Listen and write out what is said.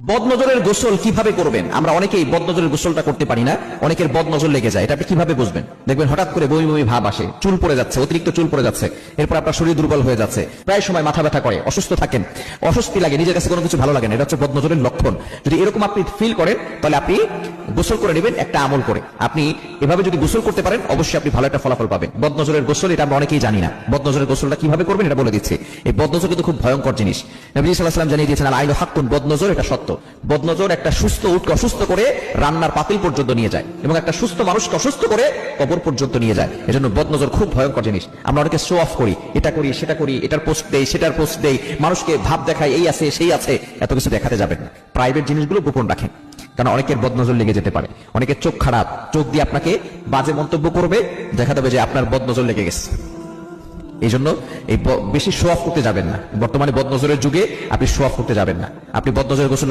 বদনজরের গোসল কিভাবে করবেন? আমরা অনেকেই বদনজরের গোসলটা করতে পারি না, অনেকের বদনজর লেগে যায়। এটা আপনি কিভাবে বুঝবেন? দেখবেন হঠাৎ করে বমি বমি ভাব আসে, চুল পড়ে যাচ্ছে, অতিরিক্ত চুল পড়ে যাচ্ছে, এরপর আপনার শরীর দুর্বল হয়ে যাচ্ছে, প্রায় সময় মাথা ব্যথা করে, অসুস্থ থাকেন, অস্বস্তি লাগে, নিজের কাছে কোনো কিছু ভালো লাগে না। এটা হচ্ছে বদনজরের লক্ষণ। যদি এরকম আপনি ফিল করেন তাহলে আপনি গোসল করে নেবেন একটা আমল করে। আপনি এভাবে যদি গোসল করতে পারেন অবশ্যই আপনি ভালো একটা ফলাফল পাবেন। বদনজরের গোসল এটা আমরা অনেকেই জানি না। বদনজরের গোসলটা কিভাবে করবেন এটা বলে দিচ্ছি। এই বদনজর কিন্তু খুব ভয়ঙ্কর জিনিস। নবী সাল্লাল্লাহু আলাইহি ওয়াসাল্লাম জানিয়ে দিয়েছেন আল আইনু হাক্কুন, বদনজর এটা সত্য। বদনজর একটা সুস্থ উটকে অসুস্থ করে রান্নার পাতিল পর্যন্ত নিয়ে যায় এবং একটা সুস্থ মানুষকে অসুস্থ করে কবর পর্যন্ত নিয়ে যায়। এজন্য বদনজর খুব ভয়ঙ্কর জিনিস। আমরা অনেকে শো অফ করি, এটা করি সেটা করি, এটার পোস্ট দেই সেটার পোস্ট দেই, মানুষকে ভাব দেখাই এই আছে সেই আছে, এত কিছু দেখাতে যাবেন না। প্রাইভেট জিনিসগুলো গোপন রাখেন, কারণ অনেকের বদনজর লেগে যেতে পারে। অনেকের চোখ খারাপ, চোখ দিয়ে আপনাকে বাজে মন্তব্য করবে, দেখা যাবে যে আপনার বদনজর লেগে গেছে। এই জন্য এই বেশি শো অফ করতে যাবেন না। বর্তমানে বদনজরের যুগে আপনি শো অফ করতে যাবেন না। আপনি বদনজরের গোসল